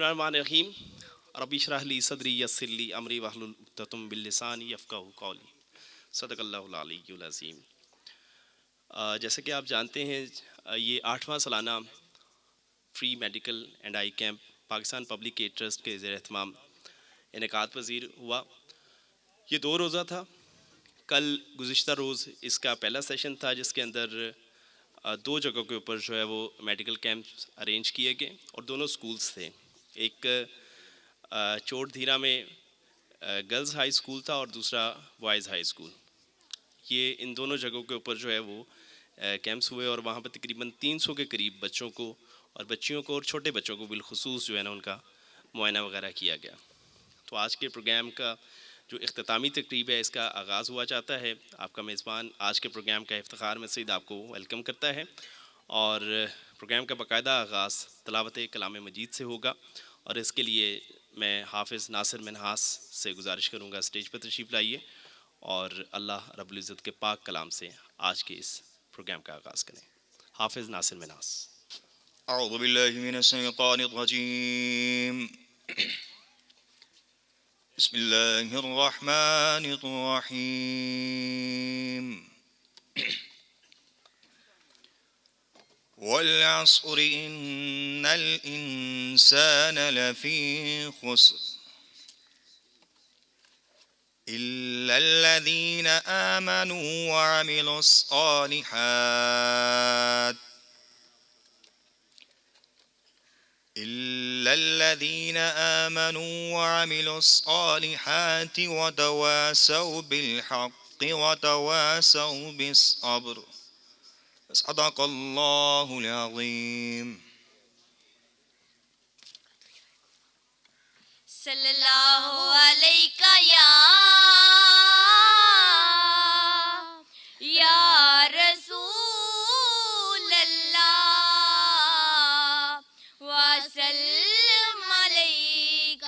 الرحمن الرحیم رب اشرح لی صدری یسر لی امری واحلل عقدۃ من لسانی یفقہوا قولی صدق اللہ العلی العظیم۔ جیسا کہ آپ جانتے ہیں یہ 8واں سالانہ free medical and eye camp Pakistan public aid trust کے زیر اہتمام انعقاد پذیر ہوا۔ یہ 2 روزہ تھا۔ کل گزشتہ روز اس کا پہلا سیشن تھا جس کے اندر 2 جگہوں کے اوپر جو ہے وہ میڈیکل کیمپس ارینج کیے گئے اور دونوں سکولز تھے۔ ایک چوٹ دھیرا میں گرلز ہائی اسکول تھا اور دوسرا بوائز ہائی اسکول۔ یہ ان دونوں جگہوں کے اوپر جو ہے وہ کیمپس ہوئے اور وہاں پہ تقریباً 300 کے قریب بچوں کو اور بچیوں کو اور چھوٹے بچوں کو بالخصوص جو ہے نا ان کا معائنہ وغیرہ کیا گیا۔ تو آج کے پروگرام کا جو اختتامی تقریب ہے اس کا آغاز ہوا چاہتا ہے۔ آپ کا میزبان آج کے پروگرام کا افتخار مسعود آپ کو ویلکم کرتا ہے اور پروگرام کا باقاعدہ آغاز تلاوت کلام مجید سے ہوگا، اور اس کے لیے میں حافظ ناصر منہاس سے گزارش کروں گا اسٹیج پر تشریف لائیے اور اللہ رب العزت کے پاک کلام سے آج کے اس پروگرام کا آغاز کریں۔ حافظ ناصر منہاس۔ اعوذ باللہ من الشیطان الرجیم، بسم اللہ الرحمن الرحیم۔ والعصر ان الانسان لفی خسر الا الذین آمنوا وعملوا الصالحات إلا الذين آمنوا وعملوا الصالحات وتواصوا بالحق وتواصوا بالصبر صدق الله العظيم۔ صلی اللہ علیہ یا رسول اللہ وسلم علیک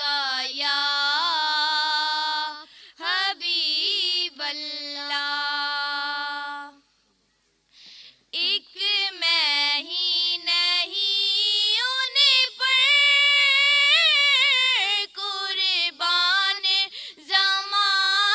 یا حبیب اللہ۔ ایک میں ہی نہیں ان پر قربان زمانہ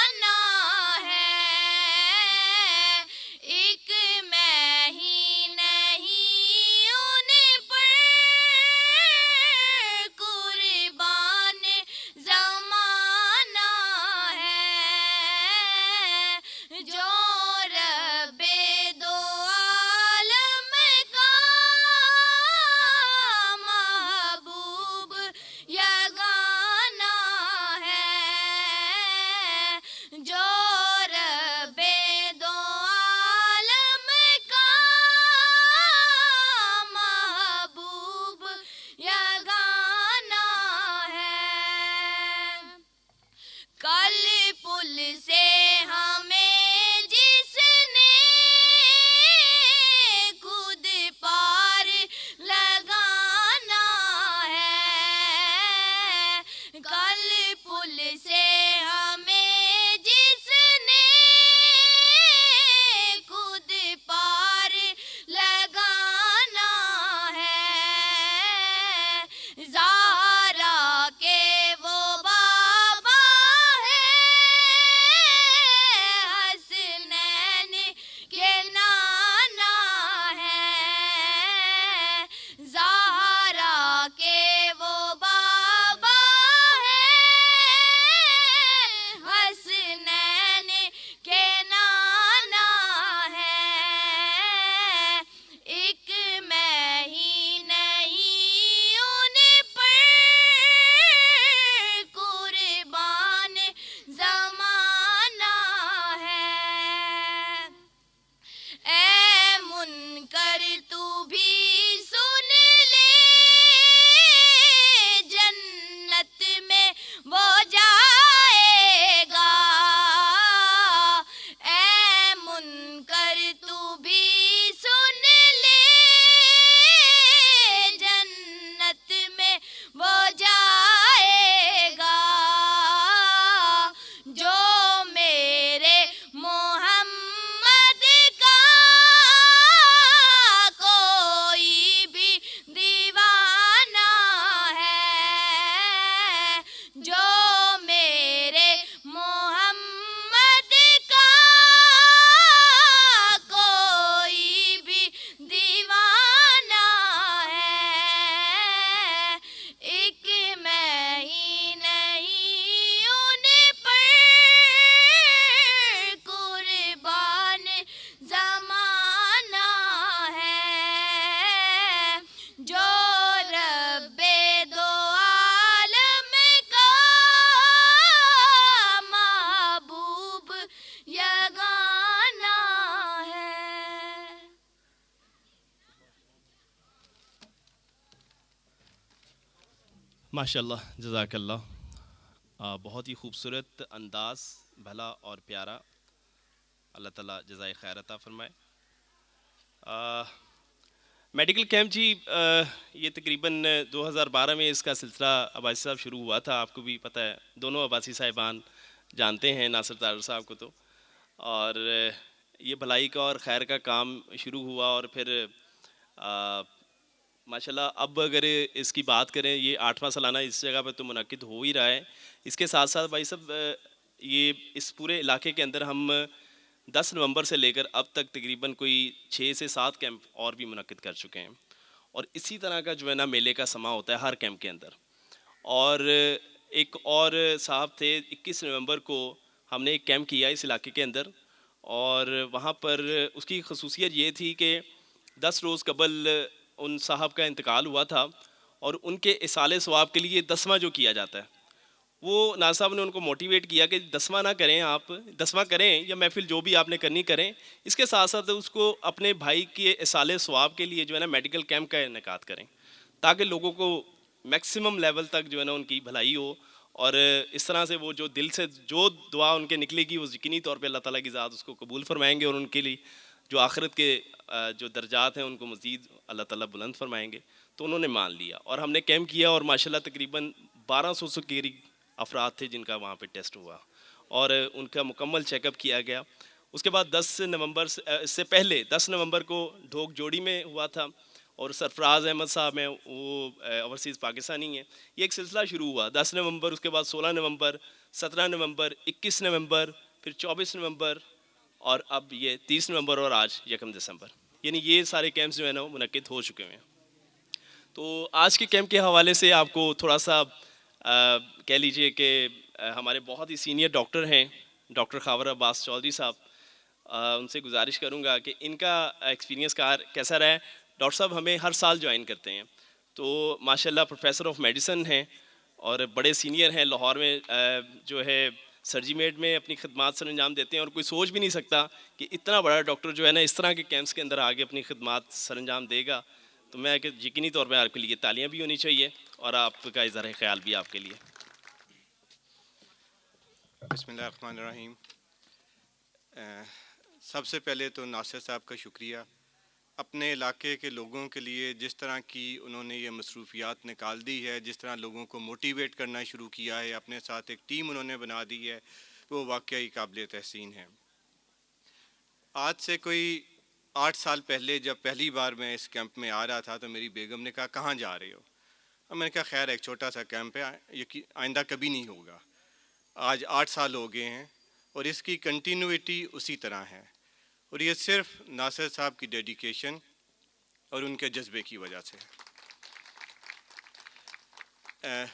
ماشاء اللہ جزاک اللہ. بہت ہی خوبصورت انداز، بھلا اور پیارا. اللہ تعالیٰ جزائے خیر عطا فرمائے. میڈیکل کیمپ جی، یہ تقریباً 2012 میں اس کا سلسلہ عباسی صاحب شروع ہوا تھا. آپ کو بھی پتہ ہے، دونوں عباسی صاحبان جانتے ہیں ناصر طاہر صاحب کو تو. اور یہ بھلائی کا اور خیر کا کام شروع ہوا، اور پھر ماشاءاللہ اب اگر اس کی بات کریں، یہ 8واں سالانہ اس جگہ پہ تو منعقد ہو ہی رہا ہے. اس کے ساتھ ساتھ بھائی صاحب، یہ اس پورے علاقے کے اندر ہم 10 نومبر سے لے کر اب تک تقریباً کوئی 6 سے 7 کیمپ اور بھی منعقد کر چکے ہیں. اور اسی طرح کا جو ہے نا میلے کا سما ہوتا ہے ہر کیمپ کے اندر. اور ایک اور صاحب تھے، 21 نومبر کو ہم نے ایک کیمپ کیا اس علاقے کے اندر، اور وہاں پر اس کی خصوصیت یہ تھی کہ 10 روز قبل ان صاحب کا انتقال ہوا تھا، اور ان کے اصالِ ثواب کے لیے 10واں جو کیا جاتا ہے، وہ ناز صاحب نے ان کو موٹیویٹ کیا کہ 10واں نہ کریں، آپ 10واں کریں یا محفل جو بھی آپ نے کرنی کریں، اس کے ساتھ ساتھ اس کو اپنے بھائی کے اصالِ ثواب کے لیے جو ہے نا میڈیکل کیمپ کا انعقاد کریں، تاکہ لوگوں کو میکسیمم لیول تک جو ہے نا ان کی بھلائی ہو. اور اس طرح سے وہ جو دل سے جو دعا ان کے نکلے گی، وہ یقینی طور پہ اللہ تعالیٰ کی ذات اس کو قبول فرمائیں گے، اور ان کے لیے جو آخرت کے جو درجات ہیں ان کو مزید اللہ تعالیٰ بلند فرمائیں گے. تو انہوں نے مان لیا، اور ہم نے کیمپ کیا، اور ماشاءاللہ تقریباً 1200 سے قریب افراد تھے جن کا وہاں پہ ٹیسٹ ہوا، اور ان کا مکمل چیک اپ کیا گیا. اس کے بعد 10 نومبر اس سے پہلے 10 نومبر کو ڈھوک جوڑی میں ہوا تھا، اور سرفراز احمد صاحب ہیں، وہ اوورسیز پاکستانی ہیں. یہ ایک سلسلہ شروع ہوا 10 نومبر، اس کے بعد 16 نومبر، 17 نومبر، 21 نومبر، پھر 24 نومبر، اور اب یہ 30 نومبر، اور آج 1 دسمبر. یعنی یہ سارے کیمپس جو ہیں نا وہ منعقد ہو چکے ہیں. تو آج کے کیمپ کے حوالے سے آپ کو تھوڑا سا کہہ لیجئے کہ ہمارے بہت ہی سینئر ڈاکٹر ہیں، ڈاکٹر خاور عباس چودھری صاحب، ان سے گزارش کروں گا کہ ان کا ایکسپیرینس کیسا رہا ہے. ڈاکٹر صاحب ہمیں ہر سال جوائن کرتے ہیں، تو ماشاءاللہ پروفیسر آف میڈیسن ہیں، اور بڑے سینئر ہیں. لاہور میں جو ہے سرجی میڈ میں اپنی خدمات سر انجام دیتے ہیں، اور کوئی سوچ بھی نہیں سکتا کہ اتنا بڑا ڈاکٹر جو ہے نا اس طرح کے کیمپس کے اندر آگے اپنی خدمات سر انجام دے گا. تو میں کہ یقینی طور پہ آپ کے لیے تالیاں بھی ہونی چاہیے، اور آپ کا اظہار خیال بھی آپ کے لیے. بسم اللہ الرحمن الرحیم. سب سے پہلے تو ناصر صاحب کا شکریہ، اپنے علاقے کے لوگوں کے لیے جس طرح کی انہوں نے یہ مصروفیات نکال دی ہے، جس طرح لوگوں کو موٹیویٹ کرنا شروع کیا ہے، اپنے ساتھ ایک ٹیم انہوں نے بنا دی ہے، وہ واقعی قابل تحسین ہے. آج سے کوئی 8 سال پہلے جب پہلی بار میں اس کیمپ میں آ رہا تھا تو میری بیگم نے کہا کہاں جا رہے ہو؟ اور میں نے کہا خیر ایک چھوٹا سا کیمپ ہے، آئندہ کبھی نہیں ہوگا. آج 8 سال ہو گئے ہیں، اور اس کی کنٹینیوٹی اسی طرح ہے، اور یہ صرف ناصر صاحب کی ڈیڈیکیشن اور ان کے جذبے کی وجہ سے.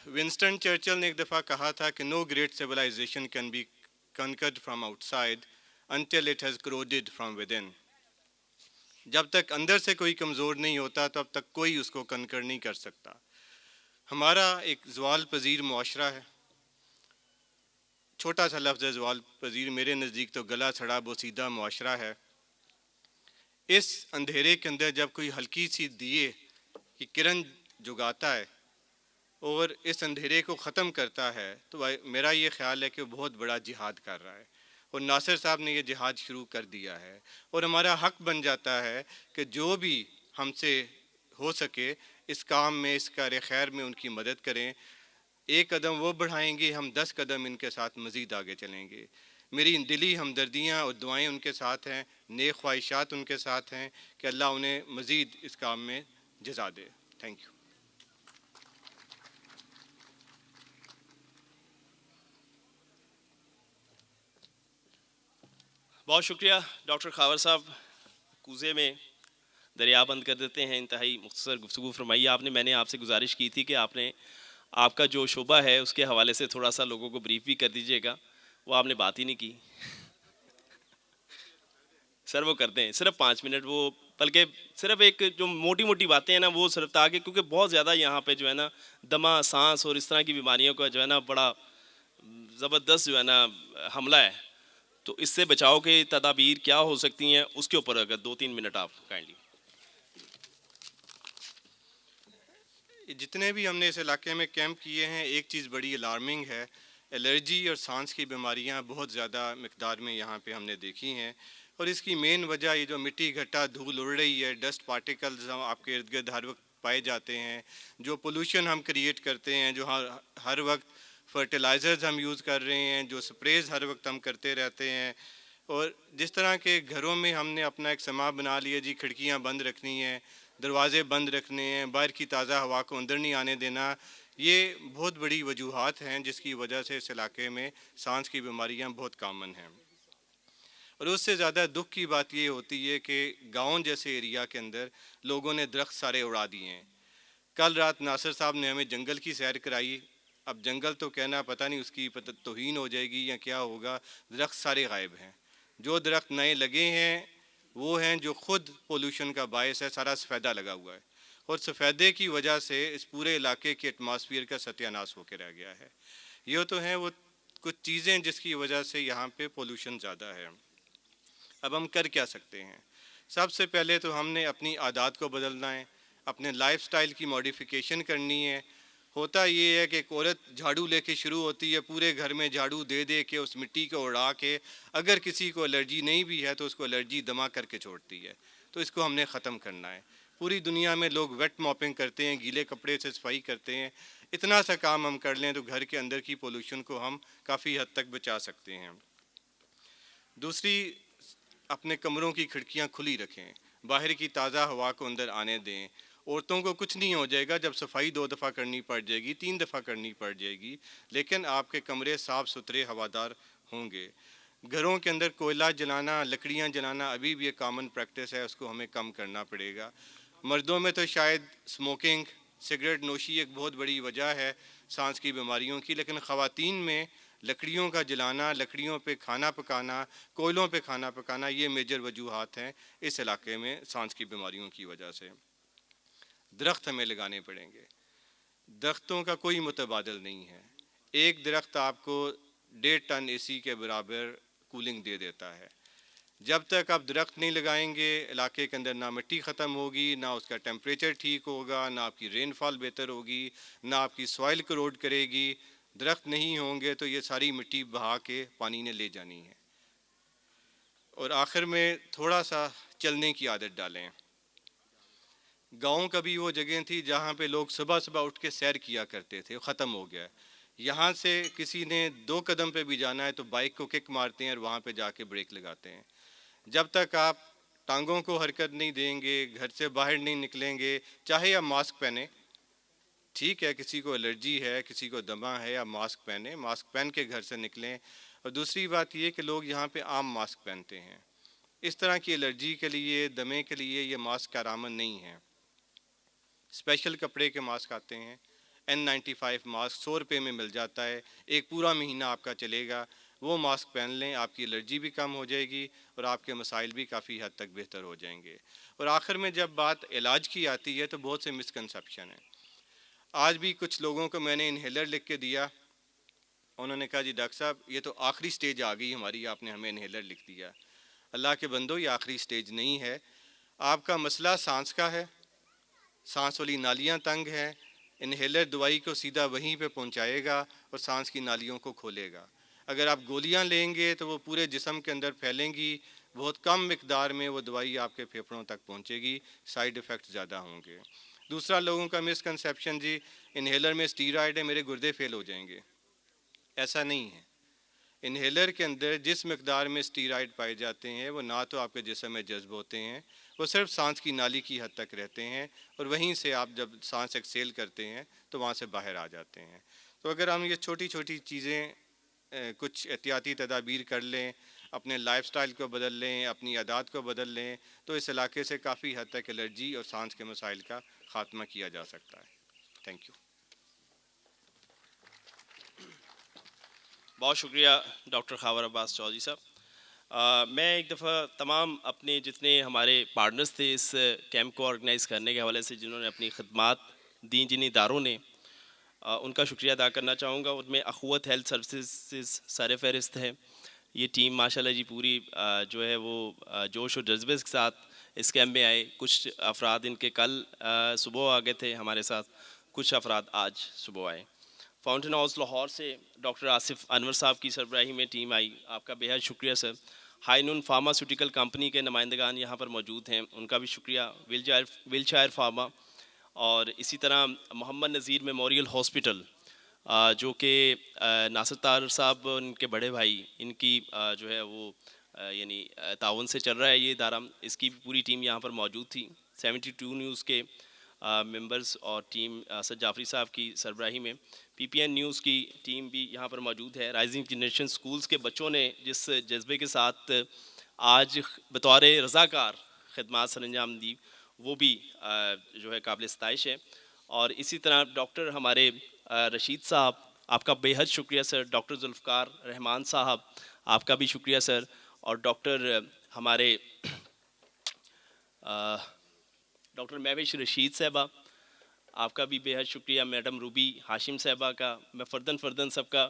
ونسٹن چرچل نے ایک دفعہ کہا تھا کہ no great civilisation can be conquered from outside until it has corroded from within. جب تک اندر سے کوئی کمزور نہیں ہوتا تب تک کوئی اس کو کنکر نہیں کر سکتا. ہمارا ایک زوال پذیر معاشرہ ہے. چھوٹا سا لفظ ہے زوال پذیر، میرے نزدیک تو گلا سڑا بوسیدہ معاشرہ ہے. اس اندھیرے کے اندر جب کوئی ہلکی سی دیے کی کرن جگاتا ہے اور اس اندھیرے کو ختم کرتا ہے، تو میرا یہ خیال ہے کہ وہ بہت بڑا جہاد کر رہا ہے، اور ناصر صاحب نے یہ جہاد شروع کر دیا ہے. اور ہمارا حق بن جاتا ہے کہ جو بھی ہم سے ہو سکے اس کام میں، اس کار خیر میں ان کی مدد کریں. ایک قدم وہ بڑھائیں گے، ہم 10 قدم ان کے ساتھ مزید آگے چلیں گے. میری دلی ہمدردیاں اور دعائیں ان کے ساتھ ہیں، نیک خواہشات ان کے ساتھ ہیں کہ اللہ انہیں مزید اس کام میں جزا دے. Thank you. بہت شکریہ ڈاکٹر خاور صاحب. کوزے میں دریا بند کر دیتے ہیں. انتہائی مختصر گفتگو فرمائی آپ نے. میں نے آپ سے گزارش کی تھی کہ آپ کا جو شعبہ ہے اس کے حوالے سے تھوڑا سا لوگوں کو بریف بھی کر دیجیے گا. وہ آپ نے بات ہی نہیں کی. سر وہ کرتے ہیں صرف 5 منٹ، وہ بلکہ صرف ایک جو موٹی موٹی باتیں ہیں نا وہ صرف تاکہ، کیونکہ بہت زیادہ یہاں پہ جو ہے نا دمہ، سانس اور اس طرح کی بیماریوں کا جو ہے نا بڑا زبردست جو ہے نا حملہ ہے. تو اس سے بچاؤ کے تدابیر کیا ہو سکتی ہیں اس کے اوپر اگر 2-3 منٹ آپ کائنڈلی. جتنے بھی ہم نے اس علاقے میں کیمپ کیے ہیں، ایک چیز بڑی الارمنگ ہے، الرجی اور سانس کی بیماریاں بہت زیادہ مقدار میں یہاں پہ ہم نے دیکھی ہیں، اور اس کی مین وجہ یہ جو مٹی گھٹا دھول اڑ رہی ہے، ڈسٹ پارٹیکلز آپ کے ارد گرد ہر وقت پائے جاتے ہیں، جو پولوشن ہم کریٹ کرتے ہیں، جو ہر وقت فرٹیلائزرز ہم یوز کر رہے ہیں، جو سپریز ہر وقت ہم کرتے رہتے ہیں، اور جس طرح کے گھروں میں ہم نے اپنا ایک سما بنا لیا جی کھڑکیاں بند رکھنی ہیں، دروازے بند رکھنے ہیں، باہر کی تازہ ہوا کو اندر نہیں آنے دینا، یہ بہت بڑی وجوہات ہیں جس کی وجہ سے اس علاقے میں سانس کی بیماریاں بہت کامن ہیں۔ اور اس سے زیادہ دکھ کی بات یہ ہوتی ہے کہ گاؤں جیسے ایریا کے اندر لوگوں نے درخت سارے اڑا دیے ہیں۔ کل رات ناصر صاحب نے ہمیں جنگل کی سیر کرائی، اب جنگل تو کہنا پتہ نہیں اس کی توہین ہو جائے گی یا کیا ہوگا، درخت سارے غائب ہیں۔ جو درخت نئے لگے ہیں وہ ہیں جو خود پولوشن کا باعث ہے، سارا سفیدہ لگا ہوا ہے، اور سفیدے کی وجہ سے اس پورے علاقے کے ایٹماسفیئر کا ستیہ ناش ہو کے رہ گیا ہے۔ یہ تو ہیں وہ کچھ چیزیں جس کی وجہ سے یہاں پہ پولوشن زیادہ ہے۔ اب ہم کر کیا سکتے ہیں؟ سب سے پہلے تو ہم نے اپنی عادات کو بدلنا ہے، اپنے لائف سٹائل کی موڈیفیکیشن کرنی ہے۔ ہوتا یہ ہے کہ ایک عورت جھاڑو لے کے شروع ہوتی ہے، پورے گھر میں جھاڑو دے دے کے اس مٹی کو اڑا کے، اگر کسی کو الرجی نہیں بھی ہے تو اس کو الرجی دما کر کے چھوڑتی ہے، تو اس کو ہم نے ختم کرنا ہے۔ پوری دنیا میں لوگ ویٹ موپنگ کرتے ہیں، گیلے کپڑے سے صفائی کرتے ہیں، اتنا سا کام ہم کر لیں تو گھر کے اندر کی پولوشن کو ہم کافی حد تک بچا سکتے ہیں۔ دوسری، اپنے کمروں کی کھڑکیاں کھلی رکھیں، باہر کی تازہ ہوا کو اندر آنے دیں۔ عورتوں کو کچھ نہیں ہو جائے گا جب صفائی 2 دفعہ کرنی پڑ جائے گی، 3 دفعہ کرنی پڑ جائے گی، لیکن آپ کے کمرے صاف ستھرے ہوادار ہوں گے۔ گھروں کے اندر کوئلہ جلانا، لکڑیاں جلانا ابھی بھی ایک کامن پریکٹس ہے، اس کو ہمیں کم کرنا پڑے گا۔ مردوں میں تو شاید سموکنگ، سگریٹ نوشی ایک بہت بڑی وجہ ہے سانس کی بیماریوں کی، لیکن خواتین میں لکڑیوں کا جلانا، لکڑیوں پہ کھانا پکانا، کوئلوں پہ کھانا پکانا، یہ میجر وجوہات ہیں اس علاقے میں سانس کی بیماریوں کی وجہ سے۔ درخت ہمیں لگانے پڑیں گے، درختوں کا کوئی متبادل نہیں ہے۔ ایک درخت آپ کو 1.5 ٹن اے سی کے برابر کولنگ دے دیتا ہے۔ جب تک آپ درخت نہیں لگائیں گے، علاقے کے اندر نہ مٹی ختم ہوگی، نہ اس کا ٹیمپریچر ٹھیک ہوگا، نہ آپ کی رین فال بہتر ہوگی، نہ آپ کی سوائل کروڈ کرے گی۔ درخت نہیں ہوں گے تو یہ ساری مٹی بہا کے پانی نے لے جانی ہے۔ اور آخر میں تھوڑا سا چلنے کی عادت ڈالیں۔ گاؤں کبھی وہ جگہ تھی جہاں پہ لوگ صبح صبح اٹھ کے سیر کیا کرتے تھے، ختم ہو گیا۔ یہاں سے کسی نے 2 قدم پہ بھی جانا ہے تو بائک کو کک مارتے ہیں اور وہاں پہ جا کے بریک لگاتے ہیں۔ جب تک آپ ٹانگوں کو حرکت نہیں دیں گے، گھر سے باہر نہیں نکلیں گے، چاہے آپ ماسک پہنیں، ٹھیک ہے کسی کو الرجی ہے، کسی کو دمہ ہے، آپ ماسک پہنیں، ماسک پہن کے گھر سے نکلیں۔ اور دوسری بات یہ کہ لوگ یہاں پہ عام ماسک پہنتے ہیں، اس طرح کی الرجی کے لیے، دمے کے لیے یہ ماسک کارآمد نہیں ہے۔ اسپیشل کپڑے کے ماسک آتے ہیں، N95 ماسک 100 روپے میں مل جاتا ہے، ایک پورا مہینہ آپ کا چلے گا، وہ ماسک پہن لیں، آپ کی الرجی بھی کم ہو جائے گی اور آپ کے مسائل بھی کافی حد تک بہتر ہو جائیں گے۔ اور آخر میں جب بات علاج کی آتی ہے تو بہت سے مسکنسیپشن ہیں۔ آج بھی کچھ لوگوں کو میں نے انہیلر لکھ کے دیا، انہوں نے کہا جی ڈاکٹر صاحب یہ تو آخری سٹیج آ گئی ہماری، آپ نے ہمیں انہیلر لکھ دیا۔ اللہ کے بندو، یہ آخری سٹیج نہیں ہے۔ آپ کا مسئلہ سانس کا ہے، سانس والی نالیاں تنگ ہیں، انہیلر دوائی کو سیدھا وہیں پہ پہنچائے گا اور سانس کی نالیوں کو کھولے گا۔ اگر آپ گولیاں لیں گے تو وہ پورے جسم کے اندر پھیلیں گی، بہت کم مقدار میں وہ دوائی آپ کے پھیپھڑوں تک پہنچے گی، سائیڈ ایفیکٹ زیادہ ہوں گے۔ دوسرا لوگوں کا مسکنسیپشن جی انہیلر میں اسٹیرائڈ ہے، میرے گردے فیل ہو جائیں گے۔ ایسا نہیں ہے۔ انہیلر کے اندر جس مقدار میں اسٹیرائڈ پائے جاتے ہیں وہ نہ تو آپ کے جسم میں جذب ہوتے ہیں، وہ صرف سانس کی نالی کی حد تک رہتے ہیں، اور وہیں سے آپ جب سانس ایکسیل کرتے ہیں تو وہاں سے باہر آ جاتے ہیں۔ تو اگر ہم یہ چھوٹی چھوٹی چیزیں کچھ احتیاطی تدابیر کر لیں، اپنے لائف سٹائل کو بدل لیں، اپنی عادات کو بدل لیں، تو اس علاقے سے کافی حد تک الرجی اور سانس کے مسائل کا خاتمہ کیا جا سکتا ہے۔ Thank you. بہت شکریہ ڈاکٹر خاور عباس چودھری صاحب۔ میں ایک دفعہ تمام اپنے جتنے ہمارے پارٹنرز تھے اس کیمپ کو آرگنائز کرنے کے حوالے سے، جنہوں نے اپنی خدمات دیں جن اداروں نے، ان کا شکریہ ادا کرنا چاہوں گا۔ ان میں اخوت ہیلتھ سروسز سر فہرست ہے۔ یہ ٹیم ماشاءاللہ جی پوری جو ہے وہ جوش و جذبے کے ساتھ اس کیمپ میں آئے۔ کچھ افراد ان کے کل صبح آ گئے تھے ہمارے ساتھ، کچھ افراد آج صبح آئے. فاؤنٹین ہاؤس لاہور سے ڈاکٹر آصف انور صاحب کی سربراہی میں ٹیم آئی, آپ کا بے حد شکریہ سر. ہائی نون فارماسیوٹیکل کمپنی کے نمائندگان یہاں پر موجود ہیں, ان کا بھی شکریہ. ویلچائر فارما, اور اسی طرح محمد نذیر میموریل ہاسپٹل جو کہ ناصر طاہر صاحب ان کے بڑے بھائی ان کی جو ہے وہ یعنی تعاون سے چل رہا ہے یہ ادارہ, اس کی بھی پوری ٹیم یہاں پر موجود تھی. 72 نیوز کے ممبرز اور ٹیم اسد جعفری صاحب کی سربراہی میں. پی پی این نیوز کی ٹیم بھی یہاں پر موجود ہے. رائزنگ جنریشن سکولز کے بچوں نے جس جذبے کے ساتھ آج بطور رضاکار خدمات سر انجام دی وہ بھی جو ہے قابل ستائش ہے. اور اسی طرح ڈاکٹر ہمارے رشید صاحب, آپ کا بے حد شکریہ سر. ڈاکٹر ذوالفقار رحمان صاحب, آپ کا بھی شکریہ سر. اور ڈاکٹر ہمارے ڈاکٹر مہوش رشید صاحبہ, آپ کا بھی بے حد شکریہ. میڈم روبی ہاشم صاحبہ کا میں فرداً سب کا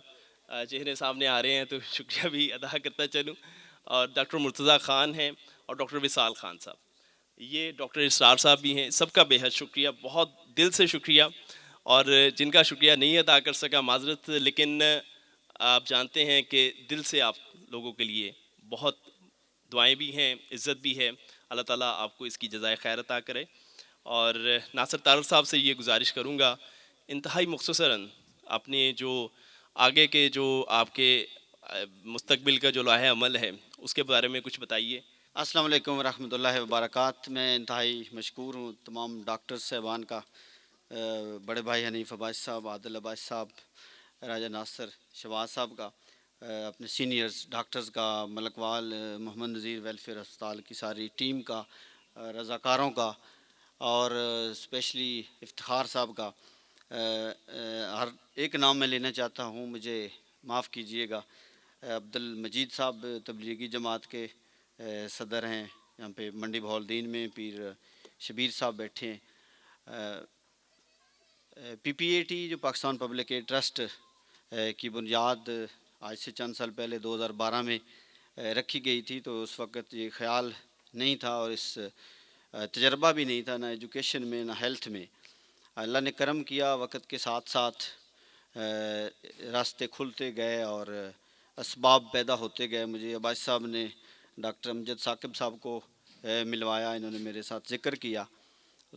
چہرے سامنے آ رہے ہیں تو شکریہ بھی ادا کرتا چلوں. اور ڈاکٹر مرتضیٰ خان ہیں اور ڈاکٹر وصال خان صاحب, یہ ڈاکٹر اسرار صاحب بھی ہیں. سب کا بے حد شکریہ, بہت دل سے شکریہ. اور جن کا شکریہ نہیں ادا کر سکا معذرت, لیکن آپ جانتے ہیں کہ دل سے آپ لوگوں کے لیے بہت دعائیں بھی ہیں, عزت بھی ہے. اللہ تعالیٰ آپ کو اس کی جزائے خیر عطا کرے. اور ناصر طاہر صاحب سے یہ گزارش کروں گا انتہائی مختصراً اپنے جو آگے کے جو آپ کے مستقبل کا جو لائحہ عمل ہے اس کے بارے میں کچھ بتائیے. السلام علیکم ورحمۃ اللہ وبرکاتہ. میں انتہائی مشکور ہوں تمام ڈاکٹر صاحبان کا, بڑے بھائی حنیف عباس صاحب, عادل عباس صاحب, راجہ ناصر شہباز صاحب کا, اپنے سینئرز ڈاکٹرز کا, ملک وال محمد نذیر ویلفیئر ہسپتال کی ساری ٹیم کا, رضاکاروں کا, اور اسپیشلی افتخار صاحب کا. ہر ایک نام میں لینا چاہتا ہوں, مجھے معاف کیجئے گا. عبد المجید صاحب تبلیغی جماعت کے صدر ہیں یہاں پہ منڈی بہالدین میں. پیر شبیر صاحب بیٹھے ہیں. پی پی اے ٹی جو پاکستان پبلک ایڈ ٹرسٹ کی بنیاد آج سے چند سال پہلے 2012 میں رکھی گئی تھی, تو اس وقت یہ خیال نہیں تھا اور اس تجربہ بھی نہیں تھا, نہ ایجوکیشن میں نہ ہیلتھ میں. اللہ نے کرم کیا, وقت کے ساتھ ساتھ راستے کھلتے گئے اور اسباب پیدا ہوتے گئے. مجھے عباس صاحب نے ڈاکٹر امجد ثاقب صاحب کو ملوایا, انہوں نے میرے ساتھ ذکر کیا,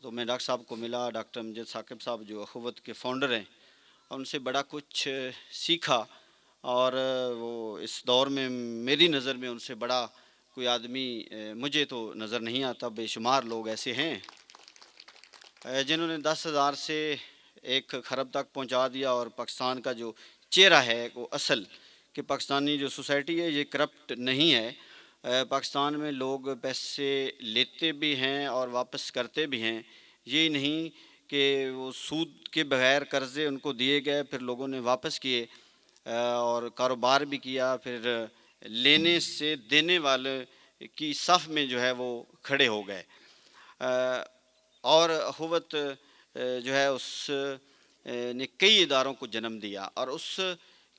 تو میں ڈاکٹر صاحب کو ملا. ڈاکٹر امجد ثاقب صاحب جو اخوت کے فاؤنڈر ہیں, ان سے بڑا کچھ سیکھا. اور وہ اس دور میں میری نظر میں ان سے بڑا کوئی آدمی مجھے تو نظر نہیں آتا. بے شمار لوگ ایسے ہیں جنہوں نے 10,000 سے 1 خرب تک پہنچا دیا. اور پاکستان کا جو چہرہ ہے وہ اصل کہ پاکستانی جو سوسائٹی ہے یہ کرپٹ نہیں ہے. پاکستان میں لوگ پیسے لیتے بھی ہیں اور واپس کرتے بھی ہیں. یہی نہیں کہ وہ سود کے بغیر قرضے ان کو دیے گئے, پھر لوگوں نے واپس کیے اور کاروبار بھی کیا, پھر لینے سے دینے والے کی صف میں جو ہے وہ کھڑے ہو گئے. اور اخوت جو ہے اس نے کئی اداروں کو جنم دیا, اور اس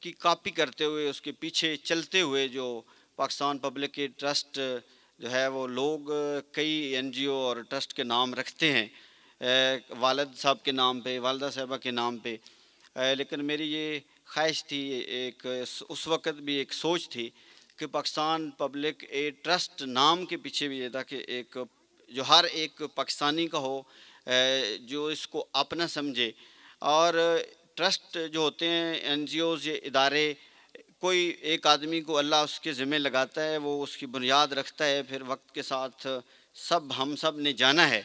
کی کاپی کرتے ہوئے, اس کے پیچھے چلتے ہوئے جو پاکستان پبلک ایڈ ٹرسٹ جو ہے وہ لوگ کئی این جی او اور ٹرسٹ کے نام رکھتے ہیں, والد صاحب کے نام پہ, والدہ صاحبہ کے نام پہ. لیکن میری یہ خواہش تھی, ایک اس وقت بھی ایک سوچ تھی کہ پاکستان پبلک ایڈ ٹرسٹ نام کے پیچھے بھی یہ تھا کہ ایک جو ہر ایک پاکستانی کا ہو, جو اس کو اپنا سمجھے. اور ٹرسٹ جو ہوتے ہیں, این جی اوز, یہ ادارے, کوئی ایک آدمی کو اللہ اس کے ذمہ لگاتا ہے, وہ اس کی بنیاد رکھتا ہے, پھر وقت کے ساتھ ہم سب نے جانا ہے,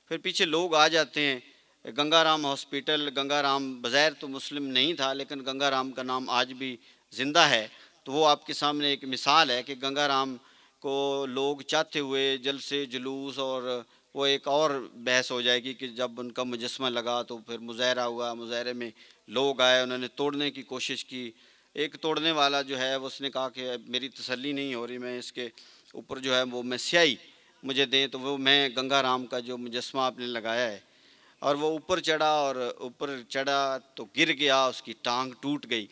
پھر پیچھے لوگ آ جاتے ہیں. گنگا رام ہاسپٹل, گنگا رام بظاہر تو مسلم نہیں تھا لیکن گنگا رام کا نام آج بھی زندہ ہے. تو وہ آپ کے سامنے ایک مثال ہے کہ گنگا رام کو لوگ چاہتے ہوئے جلسے جلوس, اور وہ ایک اور بحث ہو جائے گی کہ جب ان کا مجسمہ لگا تو پھر مظاہرہ ہوا, مظاہرے میں لوگ آئے, انہوں نے توڑنے کی کوشش کی. ایک توڑنے والا جو ہے اس نے کہا کہ میری تسلی نہیں ہو رہی, میں اس کے اوپر جو ہے وہ میں سیاہی مجھے دیں, تو وہ میں گنگا رام کا جو مجسمہ آپ نے لگایا ہے. اور وہ اوپر چڑھا تو گر گیا, اس کی ٹانگ ٹوٹ گئی.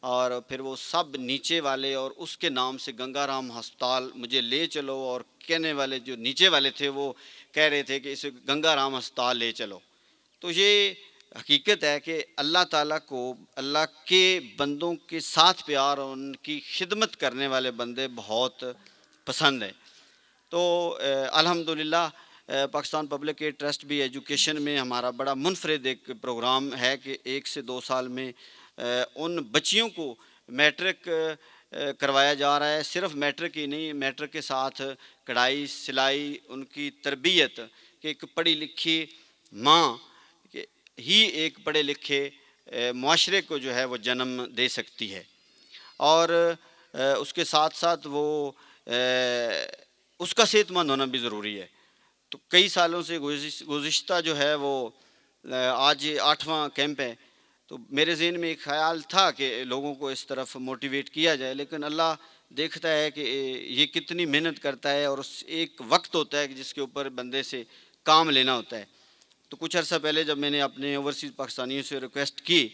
اور پھر وہ سب نیچے والے اور اس کے نام سے گنگا رام ہسپتال مجھے لے چلو, اور کہنے والے جو نیچے والے تھے وہ کہہ رہے تھے کہ اسے گنگا رام ہسپتال لے چلو. تو یہ حقیقت ہے کہ اللہ تعالیٰ کو اللہ کے بندوں کے ساتھ پیار اور ان کی خدمت کرنے والے بندے بہت پسند ہیں۔ تو الحمدللہ پاکستان پبلک ایڈ ٹرسٹ بھی ایجوکیشن میں ہمارا بڑا منفرد ایک پروگرام ہے کہ 1 سے 2 سال میں ان بچیوں کو میٹرک کروایا جا رہا ہے۔ صرف میٹرک ہی نہیں، میٹرک کے ساتھ کڑھائی سلائی، ان کی تربیت کہ ایک پڑھی لکھی ماں ہی ایک پڑھے لکھے معاشرے کو جو ہے وہ جنم دے سکتی ہے، اور اس کے ساتھ ساتھ وہ اس کا صحت مند ہونا بھی ضروری ہے۔ تو کئی سالوں سے گزشتہ جو ہے وہ آج 8واں کیمپ ہے، تو میرے ذہن میں ایک خیال تھا کہ لوگوں کو اس طرف موٹیویٹ کیا جائے، لیکن اللہ دیکھتا ہے کہ یہ کتنی محنت کرتا ہے، اور اس ایک وقت ہوتا ہے کہ جس کے اوپر بندے سے کام لینا ہوتا ہے۔ تو کچھ عرصہ پہلے جب میں نے اپنے اوورسیز پاکستانیوں سے ریکویسٹ کی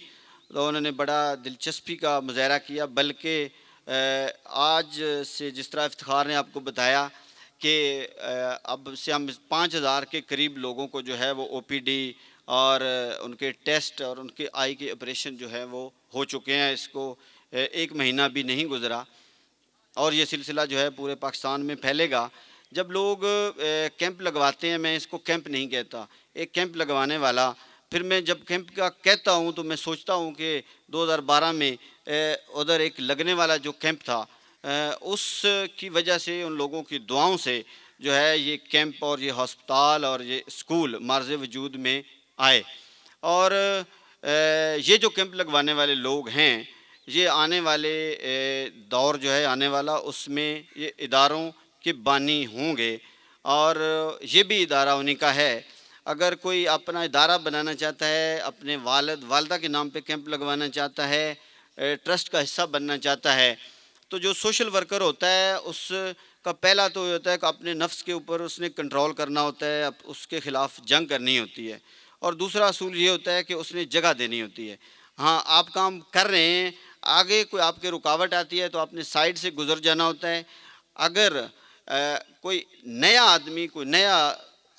تو انہوں نے بڑا دلچسپی کا مظاہرہ کیا، بلکہ آج سے جس طرح افتخار نے آپ کو بتایا کہ اب سے ہم 5000 کے قریب لوگوں کو جو ہے وہ او پی ڈی اور ان کے ٹیسٹ اور ان کے آئی کے آپریشن جو ہے وہ ہو چکے ہیں۔ اس کو 1 مہینہ بھی نہیں گزرا، اور یہ سلسلہ جو ہے پورے پاکستان میں پھیلے گا۔ جب لوگ کیمپ لگواتے ہیں، میں اس کو کیمپ نہیں کہتا، ایک کیمپ لگوانے والا، پھر میں جب کیمپ کا کہتا ہوں تو میں سوچتا ہوں کہ 2012 میں ادھر ایک لگنے والا جو کیمپ تھا، اس کی وجہ سے ان لوگوں کی دعاؤں سے جو ہے یہ کیمپ اور یہ ہسپتال اور یہ اسکول معرض وجود میں آئے، اور یہ جو کیمپ لگوانے والے لوگ ہیں، یہ آنے والے دور جو ہے آنے والا، اس میں یہ اداروں کے بانی ہوں گے، اور یہ بھی ادارہ انہیں کا ہے۔ اگر کوئی اپنا ادارہ بنانا چاہتا ہے، اپنے والد والدہ کے نام پہ کیمپ لگوانا چاہتا ہے، ٹرسٹ کا حصہ بننا چاہتا ہے، تو جو سوشل ورکر ہوتا ہے اس کا پہلا تو یہ ہوتا ہے کہ اپنے نفس کے اوپر اس نے کنٹرول کرنا ہوتا ہے، اس کے خلاف جنگ کرنی ہوتی ہے، اور دوسرا اصول یہ ہوتا ہے کہ اس نے جگہ دینی ہوتی ہے۔ ہاں، آپ کام کر رہے ہیں، آگے کوئی آپ کے رکاوٹ آتی ہے تو آپ نے سائڈ سے گزر جانا ہوتا ہے۔ اگر کوئی نیا آدمی کوئی نیا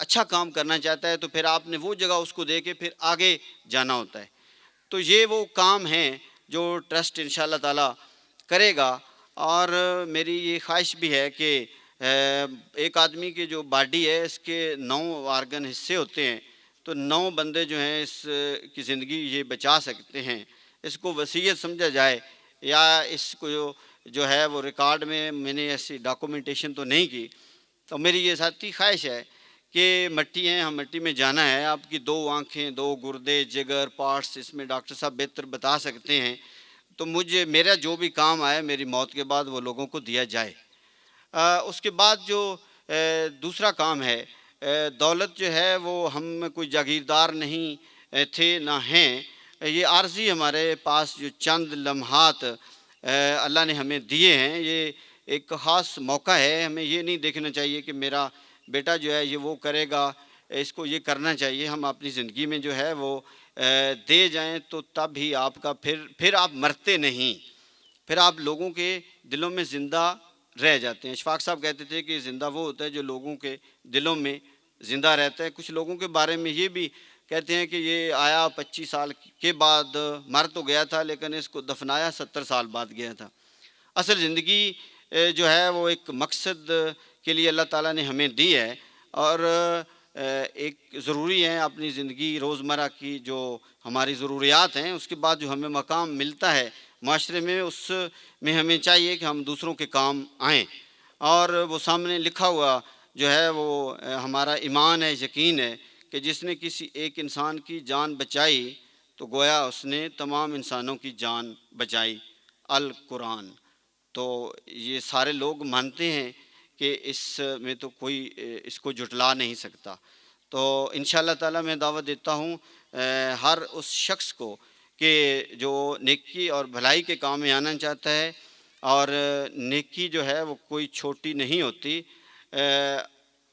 اچھا کام کرنا چاہتا ہے تو پھر آپ نے وہ جگہ اس کو دے کے پھر آگے جانا ہوتا ہے۔ تو یہ وہ کام ہیں جو ٹرسٹ انشاءاللہ تعالی کرے گا، اور میری یہ خواہش بھی ہے کہ ایک آدمی کی جو باڈی ہے اس کے 9 آرگن حصے ہوتے ہیں، تو 9 بندے جو ہیں اس کی زندگی یہ بچا سکتے ہیں۔ اس کو وصیت سمجھا جائے، یا اس کو جو ہے وہ ریکارڈ میں نے ایسی ڈاکومنٹیشن تو نہیں کی۔ تو میری یہ ذاتی خواہش ہے کہ مٹی ہیں، ہم مٹی میں جانا ہے۔ آپ کی 2 آنکھیں، 2 گردے، جگر، پارٹس اس میں ڈاکٹر صاحب بہتر بتا سکتے ہیں، تو میرا جو بھی کام آئے میری موت کے بعد وہ لوگوں کو دیا جائے۔ اس کے بعد جو دوسرا کام ہے، دولت جو ہے وہ ہم کوئی جاگیردار نہیں تھے نہ ہیں، یہ عارضی ہمارے پاس جو چند لمحات اللہ نے ہمیں دیے ہیں، یہ ایک خاص موقع ہے۔ ہمیں یہ نہیں دیکھنا چاہیے کہ میرا بیٹا جو ہے یہ وہ کرے گا، اس کو یہ کرنا چاہیے۔ ہم اپنی زندگی میں جو ہے وہ دے جائیں تو تب ہی آپ کا پھر آپ مرتے نہیں، پھر آپ لوگوں کے دلوں میں زندہ رہ جاتے ہیں۔ اشفاق صاحب کہتے تھے کہ زندہ وہ ہوتا ہے جو لوگوں کے دلوں میں زندہ رہتا ہے۔ کچھ لوگوں کے بارے میں یہ بھی کہتے ہیں کہ یہ آیا 25 سال کے بعد، مر تو گیا تھا لیکن اس کو دفنایا 70 سال بعد گیا تھا۔ اصل زندگی جو ہے وہ ایک مقصد کے لیے اللہ تعالیٰ نے ہمیں دی ہے، اور ایک ضروری ہے اپنی زندگی روزمرہ کی جو ہماری ضروریات ہیں، اس کے بعد جو ہمیں مقام ملتا ہے معاشرے میں، اس میں ہمیں چاہیے کہ ہم دوسروں کے کام آئیں، اور وہ سامنے لکھا ہوا جو ہے وہ ہمارا ایمان ہے، یقین ہے کہ جس نے کسی ایک انسان کی جان بچائی تو گویا اس نے تمام انسانوں کی جان بچائی، القرآن۔ تو یہ سارے لوگ مانتے ہیں کہ اس میں تو کوئی اس کو جھٹلا نہیں سکتا۔ تو انشاءاللہ تعالی میں دعوت دیتا ہوں ہر اس شخص کو کہ جو نیکی اور بھلائی کے کام میں آنا چاہتا ہے، اور نیکی جو ہے وہ کوئی چھوٹی نہیں ہوتی،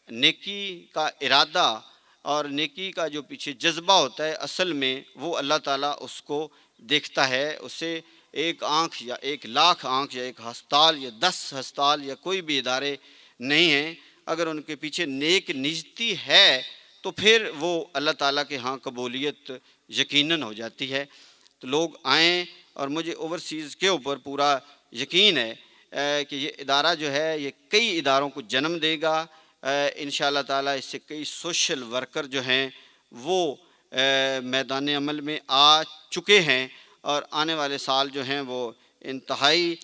نیکی کا ارادہ اور نیکی کا جو پیچھے جذبہ ہوتا ہے اصل میں وہ اللہ تعالیٰ اس کو دیکھتا ہے۔ اسے 1 آنکھ یا 1 لاکھ آنکھ یا 1 ہسپتال یا 10 ہسپتال یا کوئی بھی ادارے نہیں ہیں، اگر ان کے پیچھے نیک نیتی ہے تو پھر وہ اللہ تعالیٰ کے ہاں قبولیت یقیناً ہو جاتی ہے. تو لوگ آئیں، اور مجھے اوورسیز کے اوپر پورا یقین ہے کہ یہ ادارہ جو ہے یہ کئی اداروں کو جنم دے گا. انشاءاللہ تعالیٰ اس سے کئی سوشل ورکر جو ہیں وہ میدان عمل میں آ چکے ہیں، اور آنے والے سال جو ہیں وہ انتہائی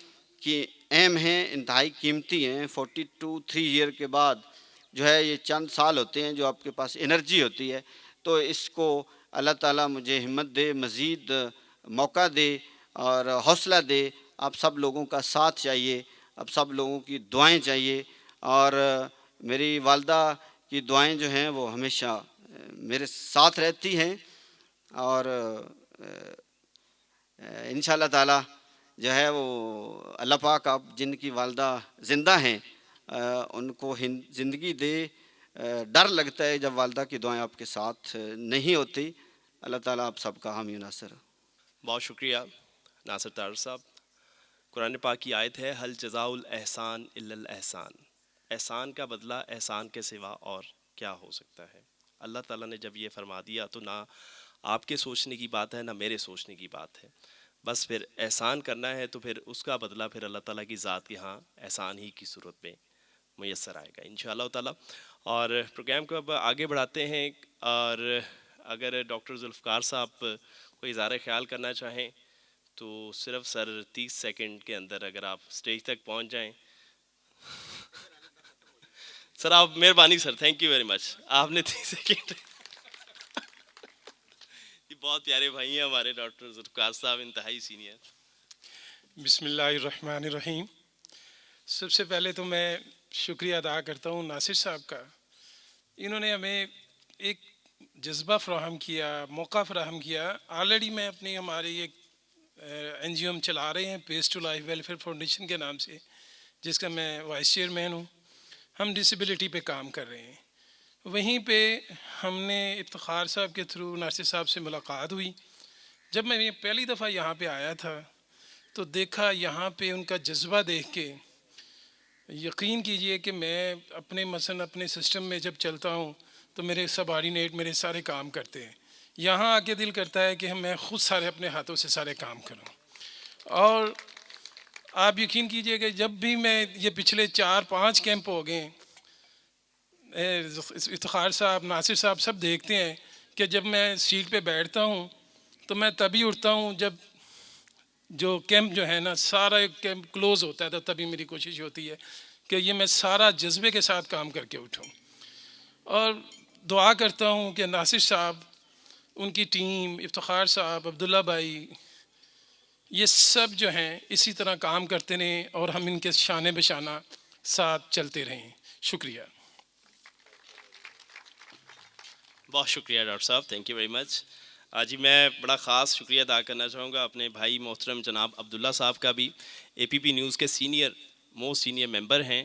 کی اہم ہیں، انتہائی قیمتی ہیں. 3 ایئر کے بعد جو ہے یہ چند سال ہوتے ہیں جو آپ کے پاس انرجی ہوتی ہے. تو اس کو اللہ تعالیٰ مجھے ہمت دے، مزید موقع دے اور حوصلہ دے. آپ سب لوگوں کا ساتھ چاہیے، آپ سب لوگوں کی دعائیں چاہیے، اور میری والدہ کی دعائیں جو ہیں وہ ہمیشہ میرے ساتھ رہتی ہیں. اور انشاءاللہ تعالیٰ جو ہے وہ اللہ پاک آپ جن کی والدہ زندہ ہیں ان کو زندگی دے. ڈر لگتا ہے جب والدہ کی دعائیں آپ کے ساتھ نہیں ہوتی. اللہ تعالیٰ آپ سب کا حامی و ناصر. بہت شکریہ ناصر طاہر صاحب. قرآن پاک کی آیت ہے حل جزاء الاحسان الا الاحسان. احسان کا بدلہ احسان کے سوا اور کیا ہو سکتا ہے. اللہ تعالیٰ نے جب یہ فرما دیا تو نہ آپ کے سوچنے کی بات ہے نہ میرے سوچنے کی بات ہے. بس پھر احسان کرنا ہے تو پھر اس کا بدلہ پھر اللہ تعالیٰ کی ذات کے ہاں احسان ہی کی صورت میں میسر آئے گا انشاءاللہ تعالیٰ. اور پروگرام کو اب آگے بڑھاتے ہیں، اور اگر ڈاکٹر ذوالفقار صاحب کوئی اظہار خیال کرنا چاہیں تو صرف سر 30 سیکنڈ کے اندر اگر آپ اسٹیج تک پہنچ جائیں. سر آپ مہربانی سر، تھینک یو ویری مچ. آپ نے 30 سیکنڈ. یہ بہت پیارے بھائی ہیں ہمارے ڈاکٹر ذوالفقار صاحب، انتہائی سینئر. بسم اللہ الرحمن الرحیم. سب سے پہلے تو میں شکریہ ادا کرتا ہوں ناصر صاحب کا. انہوں نے ہمیں ایک جذبہ فراہم کیا، موقع فراہم کیا. آلریڈی میں اپنی ہماری ایک این جی او ہم چلا رہے ہیں پیس ٹو لائف ویلفیئر فاؤنڈیشن کے نام سے، جس کا میں وائس چیئرمین ہوں. ہم ڈسیبلٹی پہ کام کر رہے ہیں. وہیں پہ ہم نے افتخار صاحب کے تھرو ناصر صاحب سے ملاقات ہوئی. جب میں پہلی دفعہ یہاں پہ آیا تھا تو دیکھا یہاں پہ ان کا جذبہ دیکھ کے یقین کیجئے کہ میں اپنے مثلا اپنے سسٹم میں جب چلتا ہوں تو میرے سب آرڈینیٹ میرے سارے کام کرتے ہیں. یہاں آ کے دل کرتا ہے کہ میں خود سارے اپنے ہاتھوں سے سارے کام کروں. اور آپ یقین کیجئے کہ جب بھی میں یہ پچھلے 4-5 کیمپ ہو گئے، افتخار صاحب ناصر صاحب سب دیکھتے ہیں کہ جب میں سیٹ پہ بیٹھتا ہوں تو میں تبھی اٹھتا ہوں جب جو کیمپ جو ہے نا سارا کیمپ کلوز ہوتا ہے، تو تبھی میری کوشش ہوتی ہے کہ یہ میں سارا جذبے کے ساتھ کام کر کے اٹھوں. اور دعا کرتا ہوں کہ ناصر صاحب، ان کی ٹیم، افتخار صاحب، عبداللہ بھائی، یہ سب جو ہیں اسی طرح کام کرتے رہیں اور ہم ان کے شانے بشانہ ساتھ چلتے رہیں. شکریہ. بہت شکریہ ڈاکٹر صاحب، تھینک یو ویری مچ. جی میں بڑا خاص شکریہ ادا کرنا چاہوں گا اپنے بھائی محترم جناب عبداللہ صاحب کا بھی. اے پی پی نیوز کے موسٹ سینئر ممبر ہیں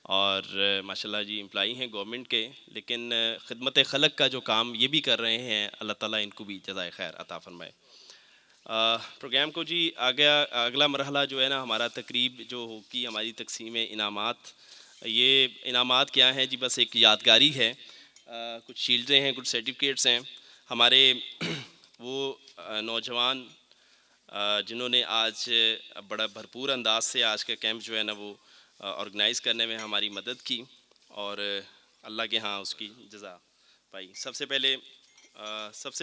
اور ماشاءاللہ جی امپلائی ہیں گورنمنٹ کے، لیکن خدمت خلق کا جو کام یہ بھی کر رہے ہیں. اللہ تعالیٰ ان کو بھی جزائے خیر عطا فرمائے. پروگرام کو جی اگلا مرحلہ جو ہے نا ہمارا تقریب جو ہوگی ہماری تقسیم انعامات. یہ انعامات کیا ہیں جی؟ بس ایک یادگاری ہے. کچھ شیلڈیں ہیں، کچھ سرٹیفکیٹس ہیں. ہمارے وہ نوجوان جنہوں نے آج بڑا بھرپور انداز سے آج کا کیمپ جو ہے نا وہ آرگنائز کرنے میں ہماری مدد کی، اور اللہ کے ہاں اس کی جزا پائی. سب سے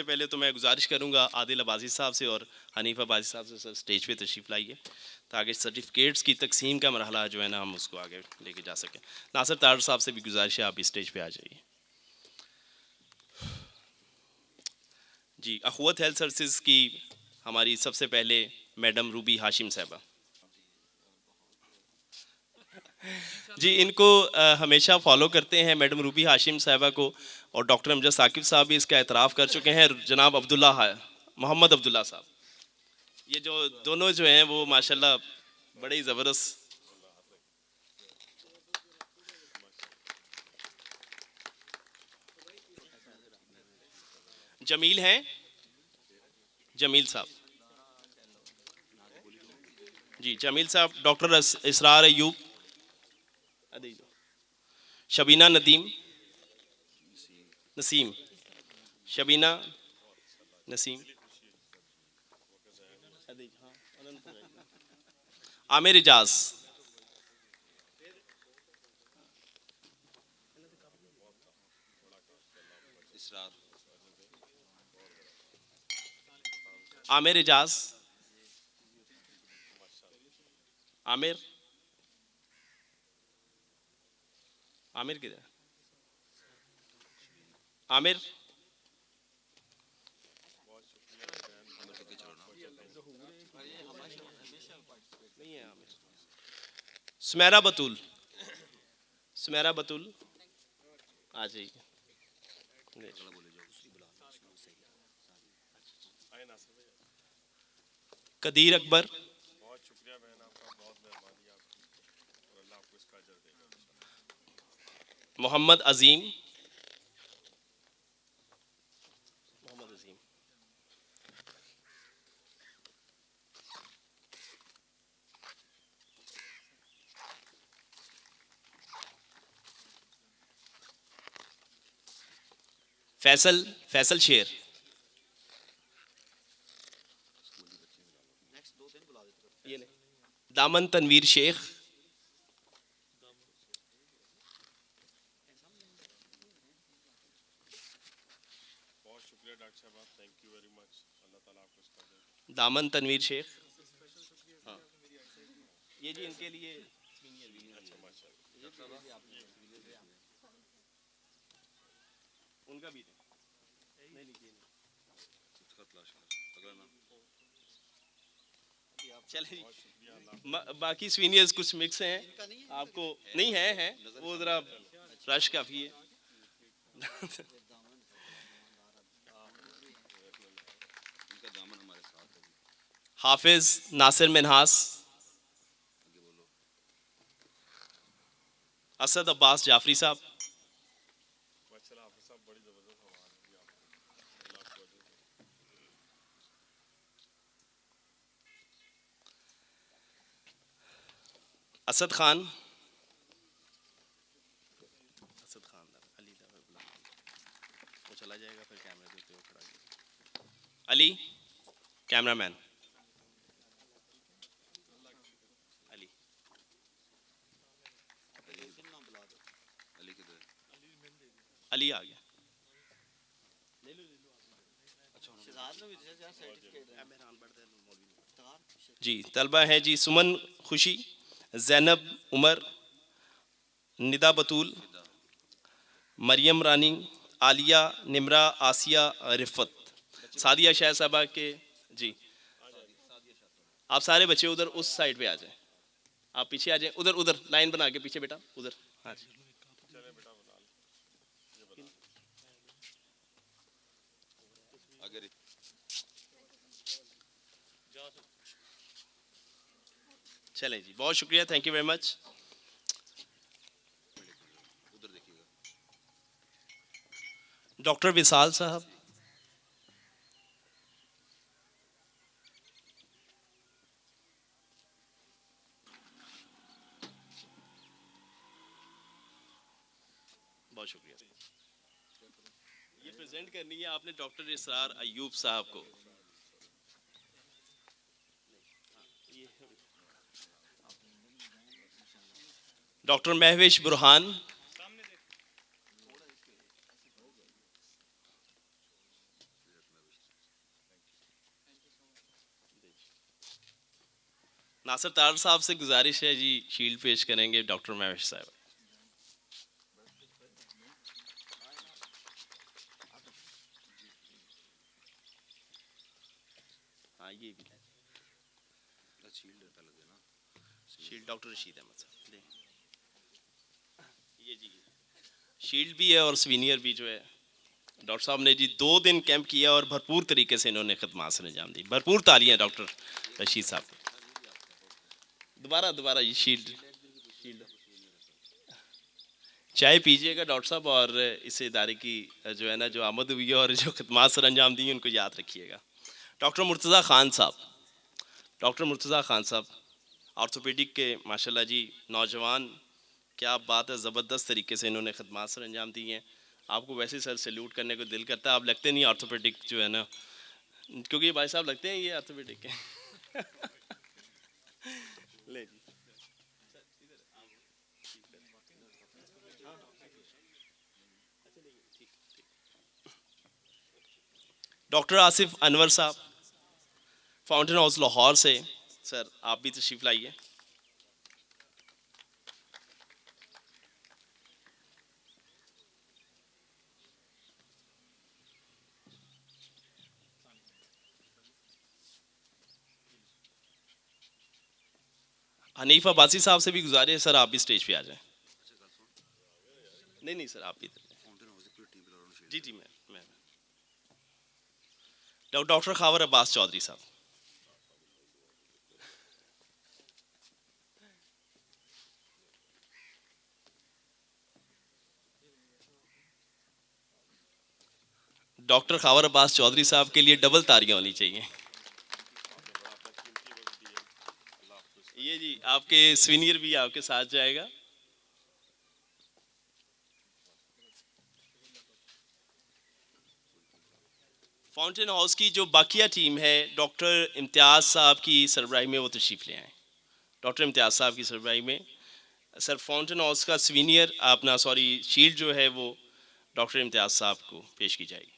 پہلے تو میں گزارش کروں گا عادل عباسی صاحب سے اور حنیف عباسی صاحب سے، سر اسٹیج پہ تشریف لائیے تاکہ سرٹیفکیٹس کی تقسیم کا مرحلہ جو ہے نا ہم اس کو آگے لے کے جا سکیں. ناصر طاہر صاحب سے بھی گزارش ہے آپ اسٹیج پہ آ جائیے. جی اخوت ہیلتھ سروسز کی ہماری سب سے پہلے میڈم روبی ہاشم صاحبہ. جی ان کو ہمیشہ فالو کرتے ہیں میڈم روبی ہاشم صاحبہ کو، اور ڈاکٹر امجد ثاقب صاحب بھی اس کا اعتراف کر چکے ہیں. جناب محمد عبداللہ صاحب، یہ جو دونوں جو ہیں وہ ماشاءاللہ بڑے ہی زبردست. جمیل ہیں، جمیل صاحب جی، جمیل صاحب. ڈاکٹر اسرار ایوب، شبینہ ندیم، نسیم، شبینہ نسیم، عامر اجاز، عامر اجاز، عامر، عامر کدھر ہے؟ عامر، سمیرہ بطول، سمیرہ بطول آ جائیے. قدیر اکبر، محمد عظیم، محمد عظیم، فیصل، فیصل شیر، دامن تنویر شیخ، دامن تنویر شیخ. ہاں یہ جی ان کے لیے ان کا بھی چلے. باقی سینئرز کچھ مکس ہیں آپ کو نہیں ہیں وہ ذرا رش کافی ہے. حافظ ناصر منہاس، اسد عباس جعفری صاحب، اسد خان، اسد خان علی وہ چلا جائے گا پھر کیمرے دیتے ہو کھڑا. علی کیمرہ مین، علی علی آ گیا. جی طلبہ ہیں جی سمن خوشی، زینب عمر، ندا بطول، مریم رانی، عالیہ، نمرہ، آسیہ، رفت، سعدیہ شاہ صاحبہ کے. جی آپ سارے بچے ادھر اس سائڈ پہ آ جائیں، آپ پیچھے آ جائیں، ادھر ادھر لائن بنا کے پیچھے بیٹا ادھر. ہاں جی چلیں جی بہت شکریہ، thank you very much. Doctor وصال صاحب، بہت شکریہ. یہ پریزنٹ کرنی ہے آپ نے ڈاکٹر اسرار ایوب صاحب کو. ڈاکٹر مہوش برہان، ناصر تار صاحب سے گزارش ہے جی شیلڈ پیش کریں گے ڈاکٹر مہوش صاحب. ہاں یہ بھی شیلڈ ڈاکٹر رشید احمد صاحب یہ جی شیلڈ بھی ہے اور سوینئر بھی جو ہے. ڈاکٹر صاحب نے جی 2 دن کیمپ کیا اور بھرپور طریقے سے انہوں نے خدمات سر انجام دی. بھرپور تالیاں ڈاکٹر رشید صاحب. دوبارہ یہ شیلڈ چائے پیجیے گا ڈاکٹر صاحب اور اس ادارے کی جو ہے نا جو آمد ہوئی ہے اور جو خدمات سر انجام دی ہیں ان کو یاد رکھیے گا. ڈاکٹر مرتضیٰ خان صاحب، ڈاکٹر مرتضیٰ خان صاحب آرتھوپیڈک کے ماشاء اللہ جی نوجوان، کیا بات ہے، زبردست طریقے سے انہوں نے خدمات سر انجام دی ہیں. آپ کو ویسے سر سیلوٹ کرنے کو دل کرتا ہے, آپ لگتے نہیں آرتھوپیڈک جو ہے نا, کیونکہ یہ بھائی صاحب لگتے ہیں یہ آرتھوپیڈک کے. لے جی ڈاکٹر آصف انور صاحب فاؤنٹین ہاؤس لاہور سے, سر آپ بھی تشریف لائیے. حنیف عباسی صاحب سے بھی گزارے ہیں سر آپ بھی اسٹیج پہ آ جائیں. نہیں سر آپ بھی جی جی میں ڈاکٹر خاور عباس چودھری صاحب. ڈاکٹر خاور عباس چودھری صاحب کے لیے ڈبل تاریاں ہونی چاہیے. یہ جی آپ کے سینئر بھی آپ کے ساتھ جائے گا. فاؤنٹین ہاؤس کی جو باقیہ ٹیم ہے ڈاکٹر امتیاز صاحب کی سربراہی میں وہ تشریف لے آئیں. ڈاکٹر امتیاز صاحب کی سربراہی میں سر فاؤنٹین ہاؤس کا سینئر اپنا شیلڈ جو ہے وہ ڈاکٹر امتیاز صاحب کو پیش کی جائے گی.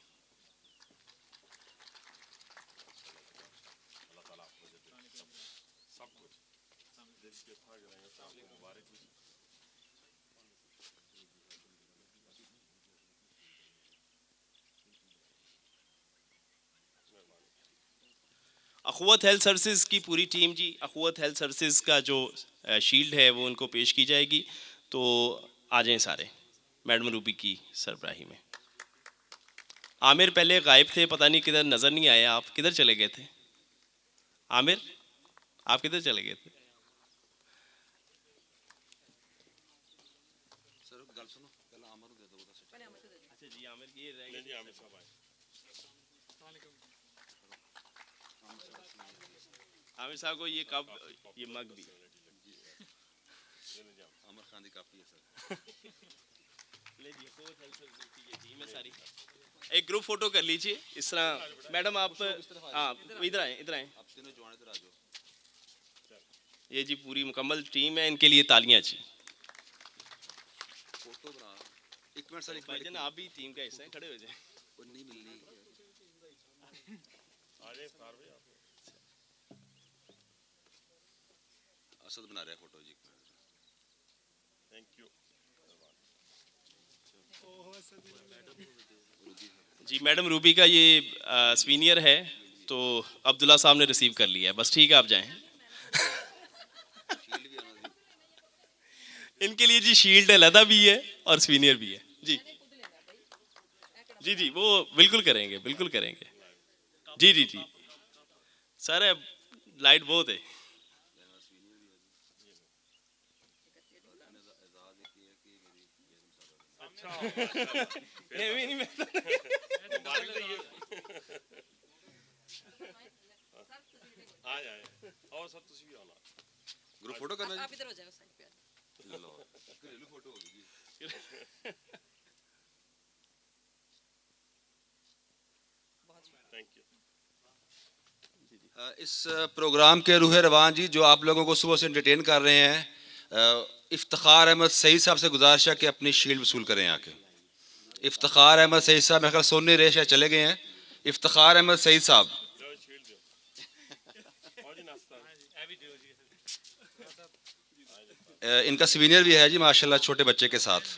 اخوت ہیلتھ سروسز کی پوری ٹیم جی, اخوت ہیلتھ سروسز کا جو شیلڈ ہے وہ ان کو پیش کی جائے گی. تو آ جائیں سارے میڈم روبی کی سربراہی میں. عامر پہلے غائب تھے, پتہ نہیں کدھر نظر نہیں آئے, آپ کدھر چلے گئے تھے؟ عامر آپ کدھر چلے گئے تھے؟ اچھا جی عامر کی رہ گئے. عامر صاحب کو یہ کپ یہ مگ بھی عامر خان دی کاپی ہے سر. لے جی کوچ ہیلتھ سروسز کی ٹیم ہے ساری. ایک گروپ فوٹو کر لیجیے اس طرح. میڈم آپ ہاں ادھر آئیں, ادھر آئیں. یہ جی پوری مکمل ٹیم ہے, ان کے لیے تالیاں جی. بھائی جان آپ بھی ٹیم کا حصہ ہیں, کھڑے ہو جائیں. اسد بنا رہے فوٹو جی. تھینک یو جی. میڈم روبی کا یہ سینئر ہے تو عبداللہ صاحب نے ریسیو کر لیا ہے, بس ٹھیک ہے آپ جائیں. ان کے لیے جی شیلڈ علیحدہ بھی ہے اور سینئر بھی ہے جی. جی جی وہ بالکل کریں گے, بالکل کریں گے. جی جی جی سر لائٹ بہت ہے. گروپ فوٹو کرنا آپ ادھر ہو جائے سائڈ پہ. گھریلو فوٹو ہوگی. اس پروگرام کے روح رواں جی جو آپ لوگوں کو صبح سے انٹرٹین کر رہے ہیں, افتخار احمد سعید صاحب سے گزارش ہے کہ اپنی شیلڈ وصول کریں آ کے. افتخار احمد سعید صاحب میرے خیال سونی ریش چلے گئے ہیں. افتخار احمد سعید صاحب ان کا سینئر بھی ہے جی ماشاءاللہ چھوٹے بچے کے ساتھ.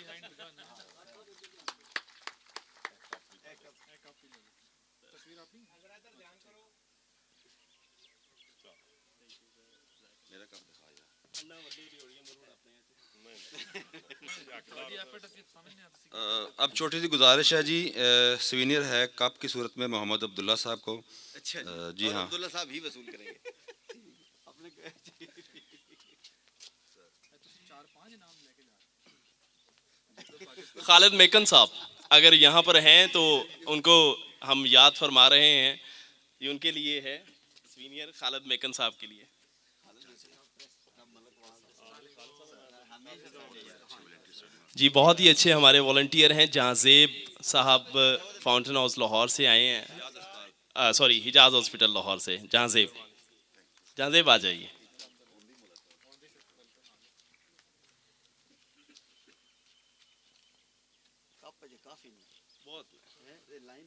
اب چھوٹی سی گزارش ہے جی, سینئر ہے کپ کی صورت میں محمد عبداللہ صاحب کو. اچھا جی ہاں عبداللہ صاحب ہی وصول کریں گے. خالد میکن صاحب اگر یہاں پر ہیں تو ان کو ہم یاد فرما رہے ہیں, یہ ان کے لیے ہے سینئر خالد میکن صاحب کے لیے. جی بہت ہی اچھے ہمارے والنٹیئر ہیں. جہاں زیب صاحب فاؤنٹین ہاؤس لاہور سے آئے ہیں, سوری حجاز ہاسپٹل لاہور سے. جہاں زیب آ جائیے.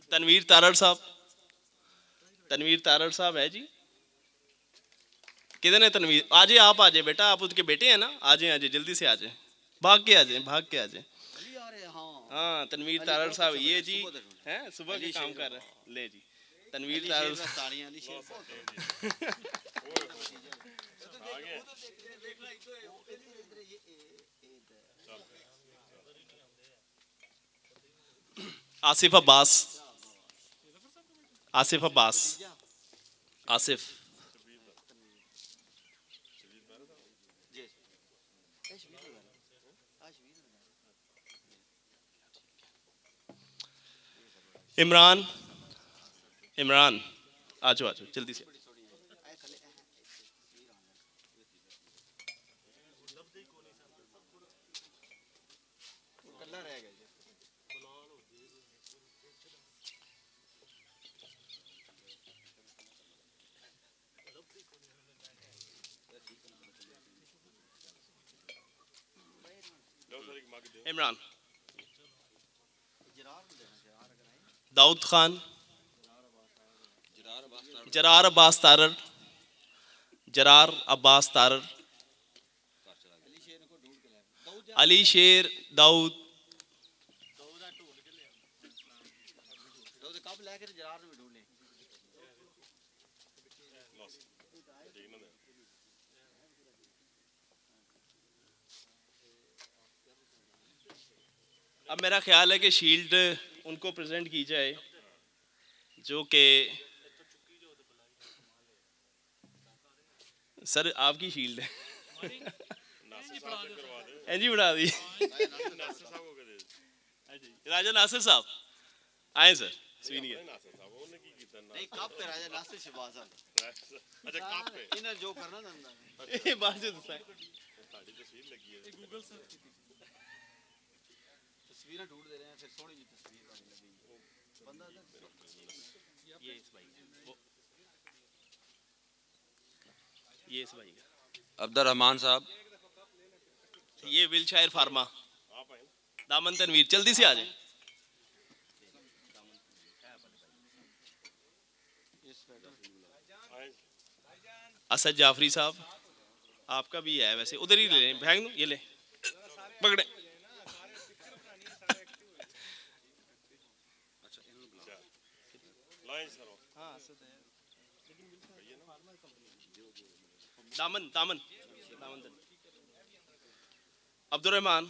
تنویر تارڑ صاحب ہے جی. کدھر ہے تنویر؟ آ جائے آپ, آ جائے بیٹا, آپ اس کے بیٹے ہیں نا. آ جائیں جلدی سے آ جائیں, بھاگ کے آ جائیں. ہاں تنویر تارڑ صاحب یہ جی ہیں, صبح کے کام کر رہے ہیں. لے جی تنویر تارڑ آصف عمران آ جاؤ جلدی سے. عمران, داؤد خان, جرار عباس تارڑ, علی شیر داؤد, اب میرا خیال ہے کہ شیلڈ ان کو پریزنٹ کی جائے جو کہ سر آپ کی شیلڈ ہے. جی بڑھا دی. راجہ ناصر صاحب آئیں سر. عبد الرحمان صاحب, یہ ویل شائر فارما. دامن تنویر جلدی سے آ جائیں. اسد جعفری صاحب آپ کا بھی ہے ویسے, ادھر ہی لے لیں. بھینگ یہ لیں, پکڑیں. دامن عبد الرحمان,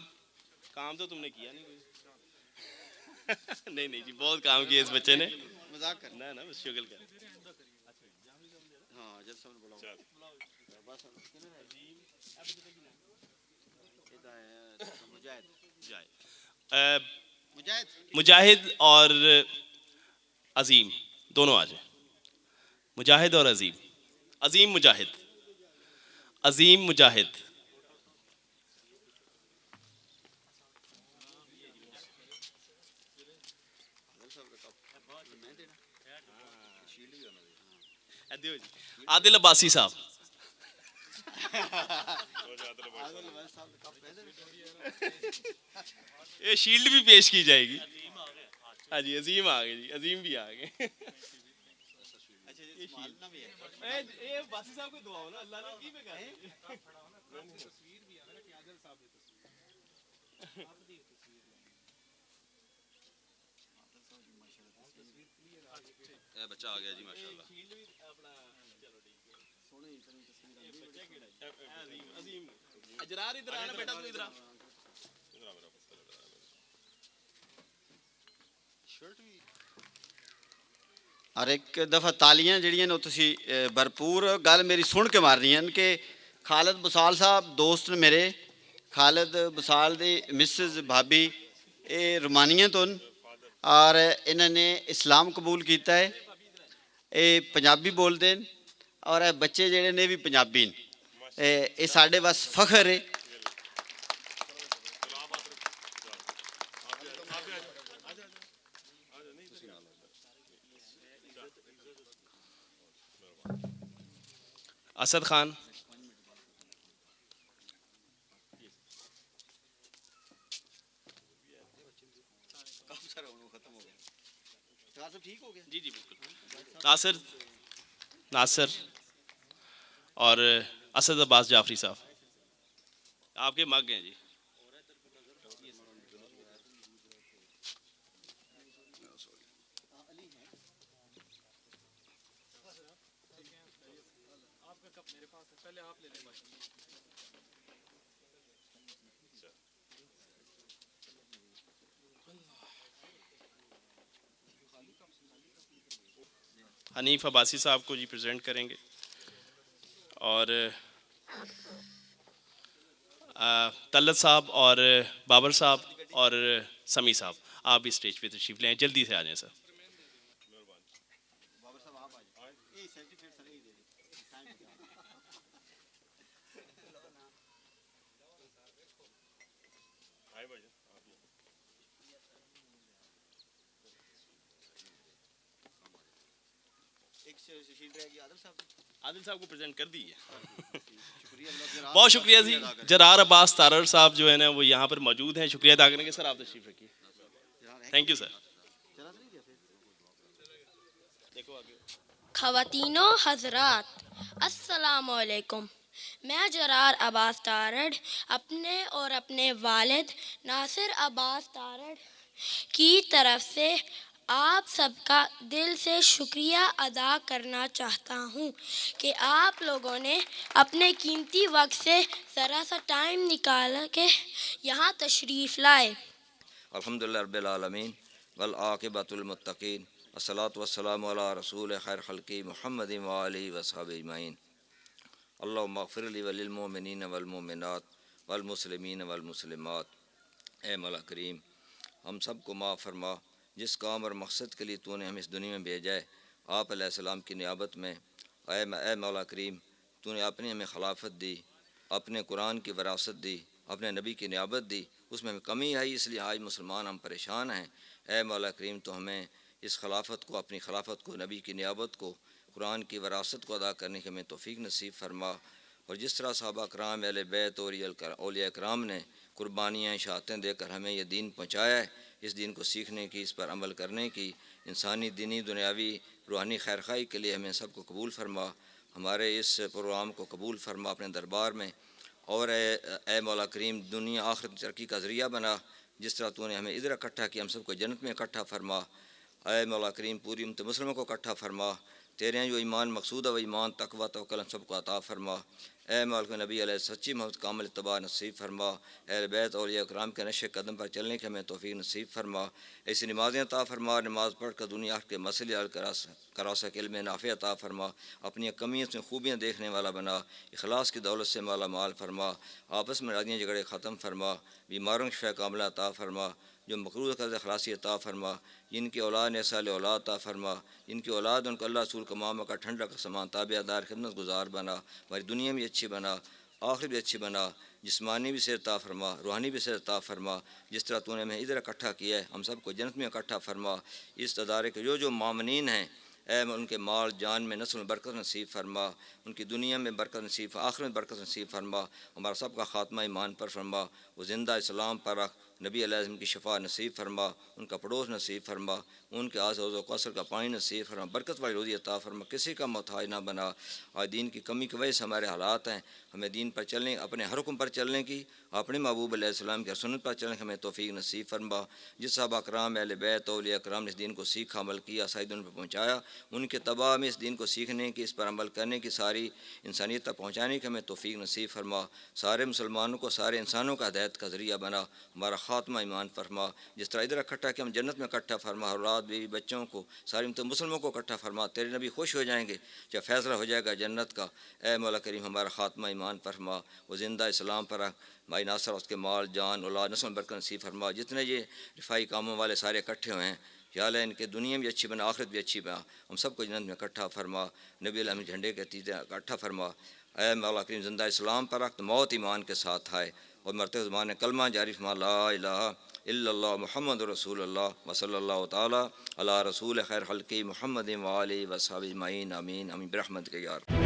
کام تو تم نے کیا نہیں کوئی. نہیں جی بہت کام کیا اس بچے نے. نہ بس شکل کر. مجاہد اور عظیم دونوں آ جائیں. مجاہد اور عظیم مجاہد. عادل عباسی صاحب. یہ شیلڈ بھی پیش کی جائے گی. ہاں جی عظیم آ گئے جی, عظیم بھی آ گئے. باسی صاحب کو دعا ہو نا اللہ نے کی میں کہا. بچہ آ گیا جی ماشاءاللہ. اجرار ادھر آنا بیٹا, تو ادھر آ. اور ایک دفعہ تالیاں جڑیاں نے تسی بھرپور گل میری سن کے مارنی ہیں کہ خالد بسال صاحب دوست نے میرے. خالد بسال دی مسز بھابی اے رومانیاں تو اور انہوں نے اسلام قبول کیتا ہے. اے پنجابی بول دیں اور اے بچے جڑے نے بھی پنجابی اے ساڈے بس فخر ہے. اسد خان. جی جی بالکل. ناصر اور اسد عباس جعفری صاحب آپ کے مگ ہیں جی. حنیف عباسی صاحب کو جی پریزنٹ کریں گے. اور طلعت صاحب اور بابر صاحب اور سمی صاحب آپ بھی اسٹیج پہ تشریف لیں, جلدی سے آ جائیں سر. عادل صاحب کو پریزنٹ کر دیجیے. بہت شکریہ جی. جرار عباس تارڑ صاحب جو ہے نا وہ یہاں پر موجود ہیں, شکریہ ادا کریں گے. سر آپ تشریف رکھیے. Thank you sir. خواتین و حضرات السلام علیکم. میں جرار عباس تارڑ اپنے اور اپنے والد ناصر عباس تارڑ کی طرف سے آپ سب کا دل سے شکریہ ادا کرنا چاہتا ہوں کہ آپ لوگوں نے اپنے قیمتی وقت سے ذرا سا ٹائم نکال کے یہاں تشریف لائے. الحمدللہ رب العالمین والعاقبۃ للمتقین الصلاۃ والسلام علی رسول خیر خلقی محمد وآلہ وصحبہ اجمعین. اللہم اغفر لی وللمؤمنین والمؤمنات والمسلمین والمسلمات. اے مولا کریم ہم سب کو معاف فرما. جس کام اور مقصد کے لیے تو نے ہم اس دنیا میں بھیجا ہے, آپ علیہ السلام کی نیابت میں اے مولا کریم تو نے اپنی ہمیں خلافت دی, اپنے قرآن کی وراثت دی, اپنے نبی کی نیابت دی. اس میں ہمیں کمی آئی, اس لیے آج مسلمان ہم پریشان ہیں. اے مولا کریم تو ہمیں اس خلافت کو, اپنی خلافت کو, نبی کی نیابت کو, قرآن کی وراثت کو ادا کرنے کی ہمیں توفیق نصیب فرما. اور جس طرح صحابہ کرام اہل بیت اور اولیاء کرام نے قربانیاں شہادتیں دے کر ہمیں یہ دین پہنچایا ہے, اس دین کو سیکھنے کی, اس پر عمل کرنے کی, انسانی دینی دنیاوی روحانی خیرخواہی کے لیے ہمیں سب کو قبول فرما. ہمارے اس پروگرام کو قبول فرما اپنے دربار میں. اور اے مولا کریم دنیا آخرت ترقی کا ذریعہ بنا. جس طرح تو نے ہمیں ادھر اکٹھا کیا, ہم سب کو جنت میں اکٹھا فرما. اے مولا کریم پوری امت مسلموں کو اکٹھا فرما. تیرے ہیں جو ایمان مقصود ہے وہ ایمان تقویٰ توکل ہم سب کو عطا فرما. اے مولا نبی علیہ سچی محمد کامل اتباع نصیب فرما. اہل بیت اولیاء کرام کے نقش قدم پر چلنے کی ہمیں توفیق نصیب فرما. ایسی نمازیں عطا فرما, نماز پڑھ کر دنیا کے مسئلے حل کرا سک, علم نافع عطا فرما. اپنی کمیوں سے خوبیاں دیکھنے والا بنا. اخلاص کی دولت سے مالا مال فرما. آپس میں لڑائیاں جھگڑے ختم فرما. بیماروں کی شفا کاملہ عطا فرما. جو مقروض قرض خلاصی عطا فرما. جن کی اولاد نے سال اولاد عطا فرما. جن کی اولاد ان کو اللہ رسول کا مامہ کا ٹھنڈا کا سامان تابع دار خدمت گزار بنا. ہماری دنیا بھی اچھی بنا, آخر بھی اچھی بنا. جسمانی بھی صحت عطا فرما, روحانی بھی صحت عطا فرما. جس طرح تو نے ہمیں ادھر اکٹھا کیا ہے ہم سب کو جنت میں اکٹھا فرما. اس ادارے کے جو مامنین ہیں اے ان کے مال جان میں نسل میں برکت نصیب فرما. ان کی دنیا میں برکت نصیب, آخر میں برکت نصیب فرما. ہمارا سب کا خاتمہ ایمان پر فرما. وہ زندہ اسلام پر رکھ. نبی علیہ السلام کی شفا نصیب فرما. ان کا پڑوس نصیب فرما. ان کے حوض و کوثر کا پانی نصیب فرما. برکت والی روزی عطا فرما. کسی کا محتاج نہ بنا. آج دین کی کمی کی وجہ سے ہمارے حالات ہیں. ہمیں دین پر چلنے, اپنے ہر حکم پر چلنے کی, اپنے محبوب علیہ السلام کی سنت پر چلنے کی ہمیں توفیق نصیب فرما. جس صحابہ کرام اہل بیت اولیاء کرام نے اس دین کو سیکھا, عمل کیا, ساری دنیا پر پہنچایا, ان کے تباہ میں اس دین کو سیکھنے کی, اس پر عمل کرنے کی, ساری انسانیت تک پہنچانے کی ہمیں توفیق نصیب فرما. سارے مسلمانوں کو, سارے انسانوں کا ہدایت کا ذریعہ بنا. ہمارا خاتمہ ایمان فرما. جس طرح ادھر اکٹھا کہ ہم جنت میں اکٹھا فرما. اولاد بیوی بچوں کو, سارے مسلموں کو اکٹھا فرما. تیرے نبی خوش ہو جائیں گے جب فیصلہ ہو جائے گا جنت کا. اے مولا کریم ہمارا خاتمہ ایمان فرما. وہ زندہ اسلام پر بھائی ناصر, اس کے مال جان اولاد نسل میں برکت نصیب فرما. جتنے یہ رفائی کاموں والے سارے اکٹھے ہوئے ہیں یا اللہ ان کے دنیا بھی اچھی بنا, آخرت بھی اچھی بنا. ہم سب کو جنت میں اکٹھا فرما. نبی علیہ جھنڈے کے تیزے اکٹھا فرما. اے مولا کریم زندہ اسلام پر رکھ, موت ایمان کے ساتھ آئے اور مرتے زبان کلمہ جاری فرما. لا الہ الا اللہ محمد رسول اللہ وصلی اللہ تعالی علی رسول خیر خلقی محمد و آلہ و صحبہ اجمعین آمین آمین برحمتک یا رب.